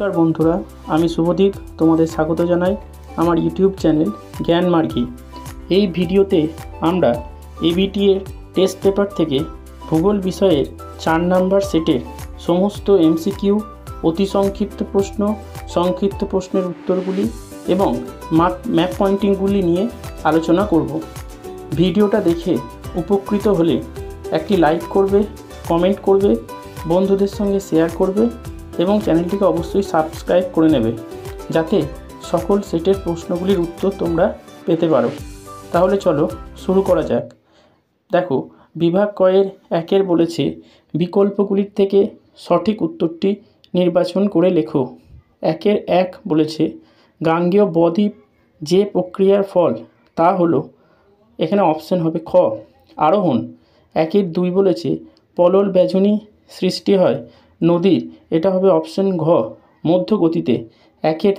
নমস্কার বন্ধুরা, আমি শুভদীপ তোমাদের স্বাগত জানাই আমার ইউটিউব চ্যানেল জ্ঞান মার্গী। এই ভিডিওতে আমরা এবিটি এর টেস্ট পেপার থেকে ভূগোল বিষয়ের 4 নম্বর সেটের সমস্ত এমসিকিউ, অতি সংক্ষিপ্ত প্রশ্ন, সংক্ষিপ্ত প্রশ্নের উত্তরগুলি এবং ম্যাপ পয়েন্টিংগুলি নিয়ে আলোচনা করব। ভিডিওটা দেখে উপকৃত হলে একটি লাইক করবে, কমেন্ট করবে, বন্ধুদের সঙ্গে শেয়ার করবে এবং চ্যানেলটিকে অবশ্যই সাবস্ক্রাইব করে নেবে, যাতে সকল সেটের প্রশ্নগুলির উত্তর তোমরা পেতে পারো। তাহলে চলো শুরু করা যাক। দেখো, বিভাগ কয়ের 1 বলেছে বিকল্পগুলির থেকে সঠিক উত্তরটি নির্বাচন করে লেখো। 1 বলেছে গাঙ্গেয় বদ্বীপ যে প্রক্রিয়ার ফল তা হলো, এখানে অপশন হবে খ আরোহণ। 2 বলেছে পলল বেঝনি সৃষ্টি হয় নদীর, এটা হবে অপশন ঘ মধ্য গতিতে।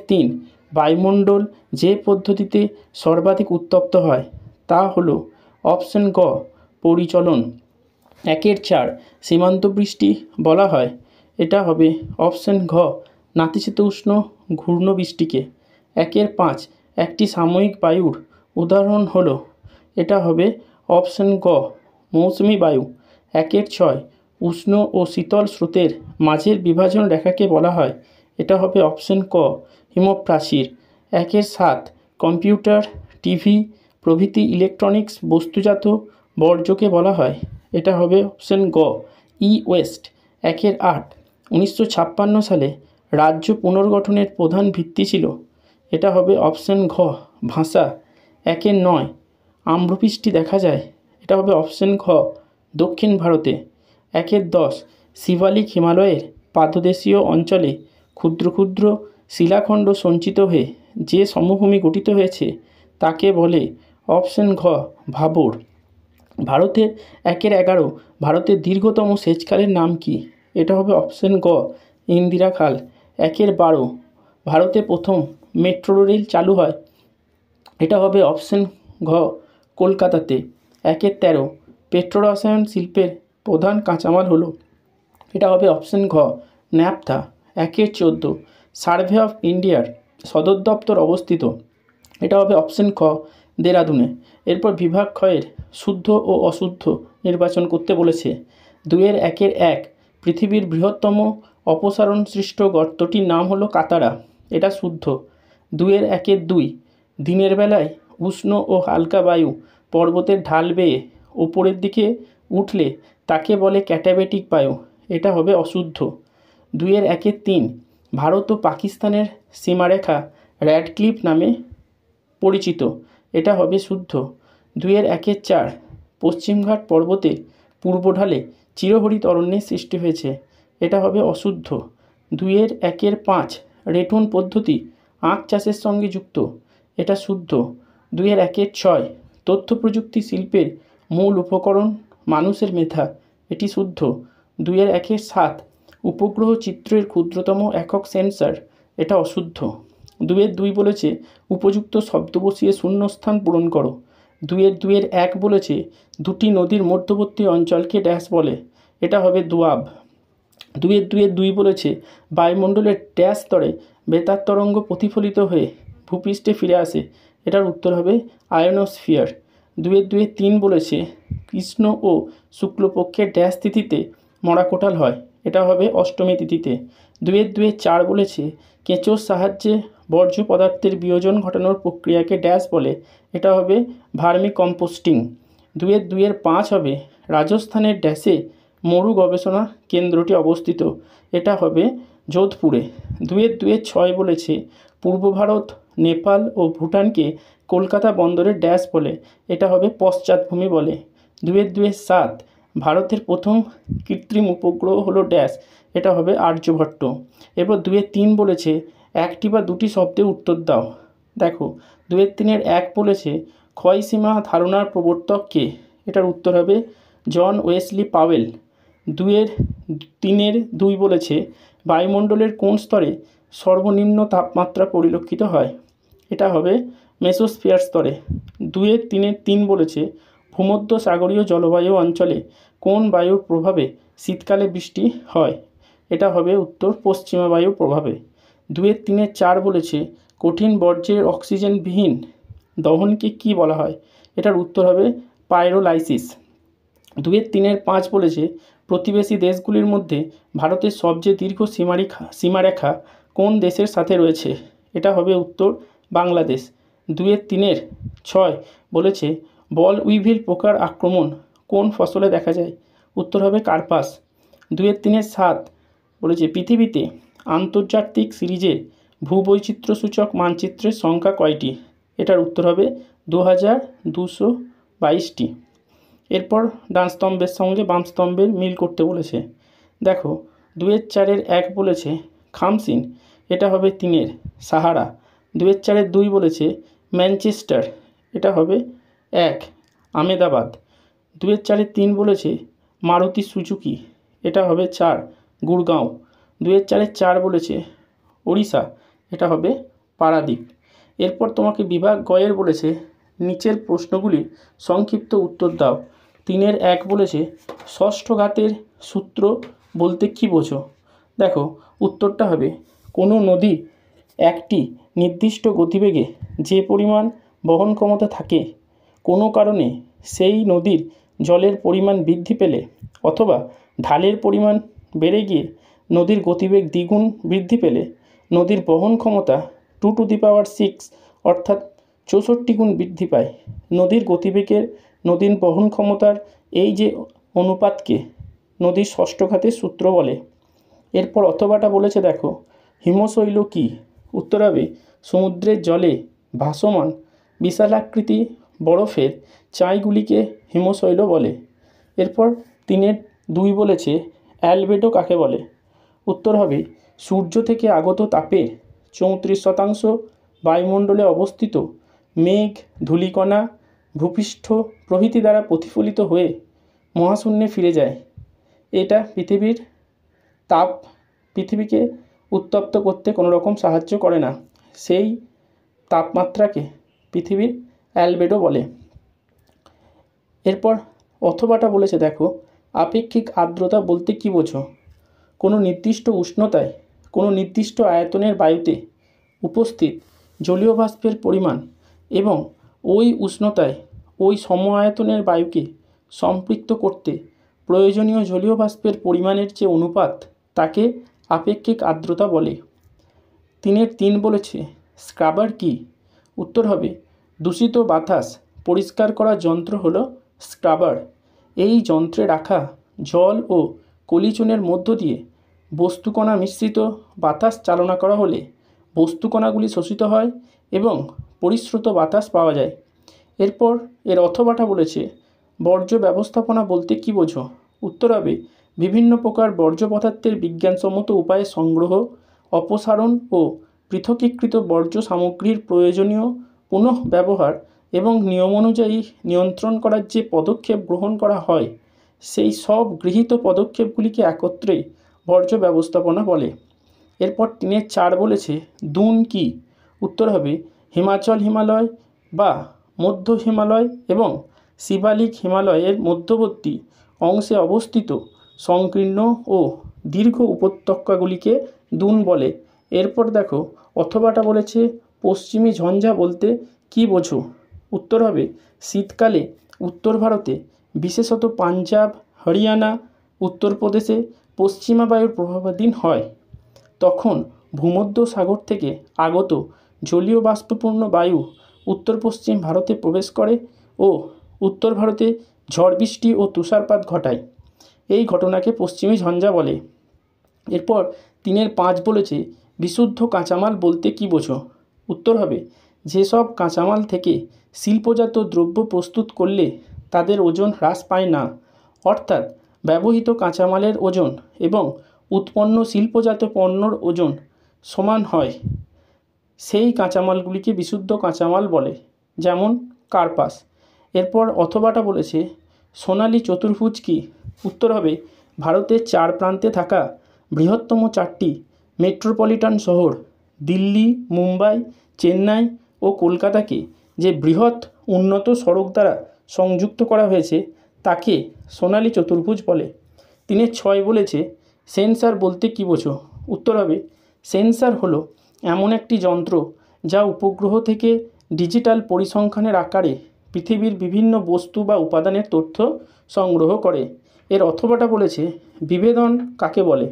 3 বায়ুমণ্ডল যে পদ্ধতিতে সর্বাধিক উত্তপ্ত হয় তা হলো অপশন গ পরিচলন। 4 সীমান্ত বৃষ্টি বলা হয়, এটা হবে অপশন ঘ নাতিশীতোষ্ণ ঘূর্ণ বৃষ্টিকে। 5 একটি সাময়িক বায়ুর উদাহরণ হলো, এটা হবে অপশন গ মৌসুমি বায়ু। 6 উষ্ণ ও শীতল স্রোতের মাঝের বিভাজন রেখাকে বলা হয়, এটা হবে অপশন ক হিমপ্রাচীর। 7 কম্পিউটার, টিভি প্রভৃতি ইলেকট্রনিক্স বস্তুজাত বর্জ্যকে বলা হয়, এটা হবে অপশন গ ই ওয়েস্ট। 8 1956 সালে রাজ্য পুনর্গঠনের প্রধান ভিত্তি ছিল, এটা হবে অপশন ঘ ভাষা। 9 আম্রবৃষ্টি দেখা যায়, এটা হবে অপশন ঘ দক্ষিণ ভারতে। 10 শিবালিক হিমালয়ের পাদদেশীয় অঞ্চলে ক্ষুদ্র ক্ষুদ্র শিলাখণ্ড সঞ্চিত হয়ে যে সমভূমি গঠিত হয়েছে তাকে বলে অপশন ঘ ভাবর। ভারতের 11 ভারতের দীর্ঘতম সেচখালের নাম কি, এটা হবে অপশন গ ইন্দিরা খাল। 12 ভারতে প্রথম মেট্রো রেল চালু হয়, এটা হবে অপশন ঘ কলকাতাতে। 13 পেট্রোরসায়ন শিল্পের প্রধান কাঁচামাল হলো, এটা হবে অপশন ঘ ন্যাপথা। 14 সার্ভে অফ ইন্ডিয়ার সদর দপ্তর অবস্থিত, এটা হবে অপশন খ দেরাদুনে। এরপর বিভাগ ক্ষয়ের শুদ্ধ ও অশুদ্ধ নির্বাচন করতে বলেছে। 2-1 পৃথিবীর বৃহত্তম অপসারণ সৃষ্ট গর্তটির নাম হলো কাতারা, এটা শুদ্ধ। 2-2 দিনের বেলায় উষ্ণ ও হালকা বায়ু পর্বতের ঢাল বেয়ে ওপরের দিকে উঠলে তাকে বলে ক্যাটাবেটিক বায়ু, এটা হবে অশুদ্ধ। 2-3 ভারত ও পাকিস্তানের সীমারেখা র্যাডক্লিফ নামে পরিচিত, এটা হবে শুদ্ধ। 2-4 পশ্চিমঘাট পর্বতের পূর্ব ঢালে চিরহরিত অরণ্যের সৃষ্টি হয়েছে, এটা হবে অশুদ্ধ। 2-5 রেটন পদ্ধতি আখ চাষের সঙ্গে যুক্ত, এটা শুদ্ধ। 2-6 তথ্য প্রযুক্তি শিল্পের মূল উপকরণ মানুষের মেধা, এটি শুদ্ধ। 2-7 উপগ্রহ চিত্রের ক্ষুদ্রতম একক সেন্সর, এটা অশুদ্ধ। 2 বলেছে উপযুক্ত শব্দ বসিয়ে শূন্যস্থান পূরণ করো। 2-1 বলেছে দুটি নদীর মধ্যবর্তী অঞ্চলকে ড্যাশ বলে, এটা হবে দোয়াব। 2 বলেছে বায়ুমণ্ডলের ড্যাশ স্তরে বেতার তরঙ্গ প্রতিফলিত হয়ে ভূপৃষ্ঠে ফিরে আসে, এটার উত্তর হবে আয়োনোস্ফিয়ার। 2-3 বলেছে কৃষ্ণ ও শুক্লপক্ষের ড্যাশ তিথিতে মরা কোটাল হয়, এটা হবে অষ্টমী তিথিতে। 2-4 বলেছে কেঁচোর সাহায্যে বর্জ্য পদার্থের বিয়োজন ঘটানোর প্রক্রিয়াকে ড্যাশ বলে, এটা হবে ভার্মি কম্পোস্টিং। 2-5 হবে রাজস্থানের ড্যাশে মরু গবেষণা কেন্দ্রটি অবস্থিত, এটা হবে যোধপুরে। 2-6 বলেছে পূর্ব ভারত, নেপাল ও ভুটানকে কলকাতা বন্দরের ড্যাশ বলে, এটা হবে পশ্চাৎভূমি বলে। 2-7 ভারতের প্রথম কৃত্রিম উপগ্রহ হলো ড্যাশ, এটা হবে আর্যভট্ট। এরপর 2-3 বলেছে একটি বা দুটি শব্দে উত্তর দাও। দেখো, 2-3 বলেছে ক্ষয়সীমা ধারণার প্রবর্তক কে, এটার উত্তর হবে জন ওয়েসলি পাওয়েল। 2 বলেছে বায়ুমণ্ডলের কোন স্তরে সর্বনিম্ন তাপমাত্রা পরিলক্ষিত হয়, এটা হবে মেসোস্ফিয়ার স্তরে। 2-3 বলেছে ভূমধ্য সাগরীয় জলবায়ু অঞ্চলে কোন বায়ুর প্রভাবে শীতকালে বৃষ্টি হয়, এটা হবে উত্তর পশ্চিমা বায়ুর প্রভাবে। 2-এর 3-এর 4 বলেছে কঠিন বর্জ্যের অক্সিজেনবিহীন দহনকে কি বলা হয়? এটার উত্তর হবে পাইরোলাইসিস। 2-এর 3-এর 5 বলেছে প্রতিবেশী দেশগুলির মধ্যে ভারতের সবচেয়ে দীর্ঘ সীমারেখা কোন দেশের সাথে রয়েছে? এটা হবে উত্তর বাংলাদেশ। 2-এর 3-এর 6 বলেছে বল উইভিল পোকার আক্রমণ কোন ফসলে দেখা যায়? উত্তর হবে কার্পাস। 2-এর 3-এর 7 বলেছে পৃথিবীতে আন্তর্জাতিক সিরিজের ভূবৈচিত্র্যসূচক মানচিত্রের সংখ্যা কয়টি? এটার উত্তর হবে 2222টি। এরপর ডান স্তম্ভের সঙ্গে বাম স্তম্ভের মিল করতে বলেছে। দেখো 2-এর 4-এর 1 বলেছে খামসিন, এটা হবে 3-এর সাহারা। 2-এর 4-এর 2 বলেছে ম্যানচেস্টার, এটা হবে 1 আমেদাবাদ। 2-এর 4-এর 3 বলেছে মারুতি সুজুকি, এটা হবে 4 গুড়গাঁও। 2-এর 4-এর 4 বলেছে ওড়িশা, এটা হবে পারাদ্বীপ। এরপর তোমাকে বিভাগ গয়ের বলেছে নিচের প্রশ্নগুলির সংক্ষিপ্ত উত্তর দাও। 3-এর 1 বলেছে ষষ্ঠ ঘাতের সূত্র বলতে কী বোঝো? দেখো উত্তরটা হবে কোনো নদী একটি নির্দিষ্ট গতিবেগে যে পরিমাণ বহন ক্ষমতা থাকে, কোনো কারণে সেই নদীর জলের পরিমাণ বৃদ্ধি পেলে অথবা ঢালের পরিমাণ বেড়ে গিয়ে নদীর গতিবেগ দ্বিগুণ বৃদ্ধি পেলে নদীর বহন ক্ষমতা 2⁶ অর্থাৎ 64 গুণ বৃদ্ধি পায়। নদীর গতিবেগের নদীর বহন ক্ষমতার এই যে অনুপাতকে নদীর ষষ্ঠ ঘাতের সূত্র বলে। এরপর অথবাটা বলেছে দেখো হিমশৈল কী? উত্তর হবে সমুদ্রের জলে ভাসমান বিশালাকৃতি বরফের চাইগুলিকে হিমশৈল বলে। এরপর 3-এর 2 বলেছে অ্যালবেডো কাকে বলে? উত্তর হবে সূর্য থেকে আগত তাপের 34% বায়ুমণ্ডলে অবস্থিত মেঘ, ধূলিকণা, ভূপৃষ্ঠ প্রভৃতি দ্বারা প্রতিফলিত হয়ে মহাশূন্যে ফিরে যায়। এটা পৃথিবীকে উত্তপ্ত করতে কোনো রকম সাহায্য করে না, সেই তাপমাত্রাকে পৃথিবীর অ্যালবেডো বলে। এরপর অথবাটা বলেছে দেখো আপেক্ষিক আর্দ্রতা বলতে কী বোঝো? কোনো নির্দিষ্ট উষ্ণতায় কোনো নির্দিষ্ট আয়তনের বায়ুতে উপস্থিত জলীয় বাষ্পের পরিমাণ এবং ওই উষ্ণতায় ওই সম আয়তনের বায়ুকে সম্পৃক্ত করতে প্রয়োজনীয় জলীয় বাষ্পের পরিমাণের যে অনুপাত তাকে আপেক্ষিক আর্দ্রতা বলে। 3-এর 3 বলেছে স্ক্রাবার কি? উত্তর হবে দূষিত বাতাস পরিষ্কার করার যন্ত্র হলো স্ক্রাবার। এই যন্ত্রে রাখা জল ও কলিচুনের মধ্য দিয়ে বস্তুকণা মিশ্রিত বাতাস চালনা করা হলে বস্তুকণাগুলি শোষিত হয় এবং পরিশ্রুত বাতাস পাওয়া যায়। এরপর এর অথবাটা বলেছে বর্জ্য ব্যবস্থাপনা বলতে কী বোঝো? উত্তর হবে বিভিন্ন প্রকার বর্জ্য পদার্থের বিজ্ঞানসম্মত উপায়ে সংগ্রহ, অপসারণ ও পৃথকীকৃত বর্জ্য সামগ্রীর প্রয়োজনীয় পুনঃব্যবহার এবং নিয়ম অনুযায়ী নিয়ন্ত্রণ করার যে পদক্ষেপ গ্রহণ করা হয় সেই সব গৃহীত পদক্ষেপগুলিকে একত্রে বর্জ্য ব্যবস্থাপনা বলে। এরপর 3-এর 4 বলেছে দুন কি? উত্তর হবে হিমালয় বা মধ্য হিমালয় এবং শিবালিক হিমালয়ের মধ্যবর্তী অংশে অবস্থিত সংকীর্ণ ও দীর্ঘ উপত্যকাগুলিকে দুন বলে। এরপর দেখো অথবাটা বলেছে পশ্চিমী ঝঞ্ঝা বলতে কী বোঝো? উত্তর হবে শীতকালে উত্তর ভারতে বিশেষত পাঞ্জাব, হরিয়ানা, উত্তরপ্রদেশে পশ্চিমা বায়ুর প্রভাবাধীন হয়। তখন ভূমধ্য সাগর থেকে আগত জলীয় বাষ্পপূর্ণ বায়ু উত্তর পশ্চিম ভারতে প্রবেশ করে ও উত্তর ভারতে ঝড় বৃষ্টি ও তুষারপাত ঘটায়। এই ঘটনাকে পশ্চিমী ঝঞ্ঝা বলে। এরপর 3-এর 5 বলেছে বিশুদ্ধ কাঁচামাল বলতে কী বোঝো? উত্তর হবে যেসব কাঁচামাল থেকে শিল্পজাত দ্রব্য প্রস্তুত করলে তাদের ওজন হ্রাস পায় না, অর্থাৎ ব্যবহৃত কাঁচামালের ওজন এবং উৎপন্ন শিল্পজাত পণ্যর ওজন সমান হয়, সেই কাঁচামালগুলিকে বিশুদ্ধ কাঁচামাল বলে, যেমন কার্পাস। এরপর অথবাটা বলেছে সোনালী চতুর্ভুজ কি? উত্তর হবে ভারতের 4 প্রান্তে থাকা বৃহত্তম 4টি মেট্রোপলিটন শহর দিল্লি, মুম্বাই, চেন্নাই ও কলকাতাকে যে বৃহৎ উন্নত সড়ক দ্বারা সংযুক্ত করা হয়েছে তাকে সোনালী চতুর্ভুজ বলে। 3-এর 6 বলেছে সেন্সার বলতে কী বোঝো? উত্তর হবে সেন্সার হলো এমন একটি যন্ত্র যা উপগ্রহ থেকে ডিজিটাল পরিসংখ্যানের আকারে পৃথিবীর বিভিন্ন বস্তু বা উপাদানের তথ্য সংগ্রহ করে। এর অথবাটা বলেছে বিভেদন কাকে বলে?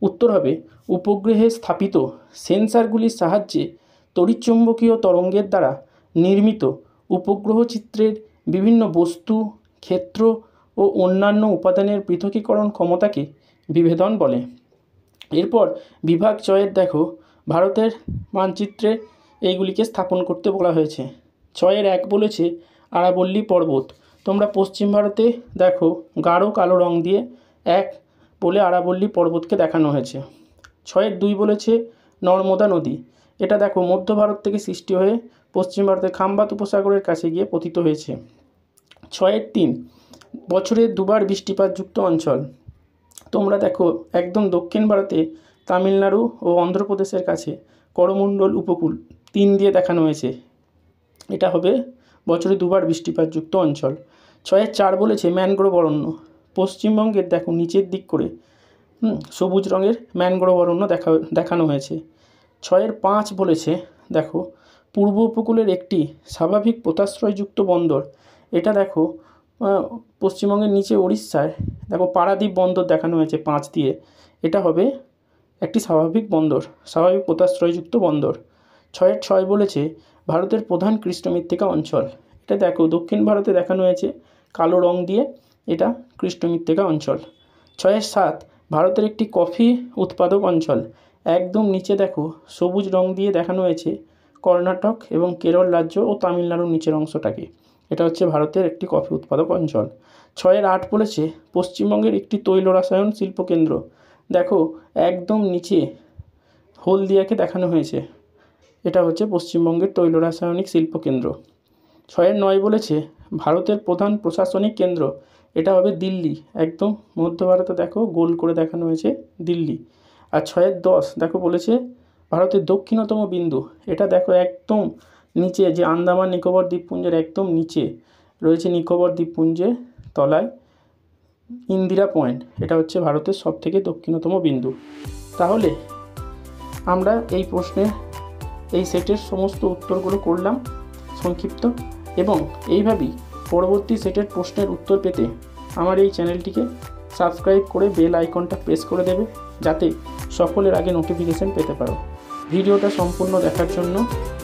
উত্তর হবে উপগ্রহে স্থাপিত সেন্সারগুলির সাহায্যে তড়িৎচুম্বকীয় তরঙ্গের দ্বারা নির্মিত উপগ্রহ চিত্রের বিভিন্ন বস্তু, ক্ষেত্র ও অন্যান্য উপাদানের পৃথকীকরণ ক্ষমতাকে বিভেদন বলে। এরপর বিভাগ ছয়ের দেখো ভারতের মানচিত্রে এইগুলিকে স্থাপন করতে বলা হয়েছে। 6-1 বলেছে আরাবল্লী পর্বত। তোমরা পশ্চিম ভারতে দেখো গাঢ় কালো রং দিয়ে 1 বলে আরাবল্লী পর্বতকে দেখানো হয়েছে। 6-2 বলেছে নর্মদা নদী। এটা দেখো মধ্য ভারত থেকে সৃষ্টি হয়ে পশ্চিম ভারতের খাম্বাত উপসাগরের কাছে গিয়ে পতিত হয়েছে। 6-3 বছরে দুবার বৃষ্টিপাতযুক্ত অঞ্চল। তোমরা দেখো একদম দক্ষিণ ভারতে তামিলনাড়ু ও অন্ধ্রপ্রদেশের কাছে করমণ্ডল উপকূল 3 দিয়ে দেখানো হয়েছে। এটা হবে বছরে দুবার বৃষ্টিপাতযুক্ত অঞ্চল। 6-4 বলেছে ম্যানগ্রোভ অরণ্য। পশ্চিমবঙ্গের দেখো নিচের দিক করে সবুজ রঙের ম্যানগ্রোভ অরণ্য দেখানো হয়েছে। 6-5 বলেছে দেখো পূর্ব উপকূলের একটি স্বাভাবিক পোতাশ্রয়যুক্ত বন্দর। এটা দেখো পশ্চিমবঙ্গের নিচে উড়িষ্যায় দেখো পারাদ্বীপ বন্দর দেখানো হয়েছে 5 দিয়ে। এটা হবে একটি স্বাভাবিক বন্দর, স্বাভাবিক পোতাশ্রয়যুক্ত বন্দর। 6-6 বলেছে ভারতের প্রধান কৃষ্ণমৃত্তিকা অঞ্চল। এটা দেখো দক্ষিণ ভারতে দেখানো হয়েছে কালো রং দিয়ে, এটা কৃষ্ণমৃত্তিকা অঞ্চল। 6-7 ভারতের একটি কফি উৎপাদক অঞ্চল। একদম নিচে দেখো সবুজ রং দিয়ে দেখানো হয়েছে কর্ণাটক এবং কেরল রাজ্য ও তামিলনাড়ুর নিচের অংশটাকে। এটা হচ্ছে ভারতের একটি কফি উৎপাদক অঞ্চল। 6-8 বলেছে পশ্চিমবঙ্গের একটি তৈল রসায়ন শিল্পকেন্দ্র। দেখো একদম নিচে হলদিয়াকে দেখানো হয়েছে, এটা হচ্ছে পশ্চিমবঙ্গের তৈল রাসায়নিক শিল্পকেন্দ্র। 6-9 বলেছে ভারতের প্রধান প্রশাসনিক কেন্দ্র। এটা হবে দিল্লি। একদম মধ্য ভারতে দেখো গোল করে দেখানো হয়েছে দিল্লি। আর 6-10 দেখো বলেছে ভারতের দক্ষিণতম বিন্দু। এটা দেখো একদম নিচে যে আন্দামান নিকোবর দ্বীপপুঞ্জের একদম নিচে রয়েছে নিকোবর দ্বীপপুঞ্জের তলায় ইন্দিরা পয়েন্ট। এটা হচ্ছে ভারতের সবথেকে দক্ষিণতম বিন্দু। তাহলে আমরা এই প্রশ্নের এই সেটের সমস্ত উত্তরগুলো করলাম সংক্ষিপ্ত, এবং এইভাবেই পরবর্তী সেটের প্রশ্নের উত্তর পেতে আমার এই চ্যানেলটিকে সাবস্ক্রাইব করে বেল আইকনটা প্রেস করে দেবে, যাতে সকলের আগে নোটিফিকেশান পেতে পারো। ভিডিওটা সম্পূর্ণ দেখার জন্য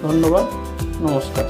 ধন্যবাদ। নমস্কার।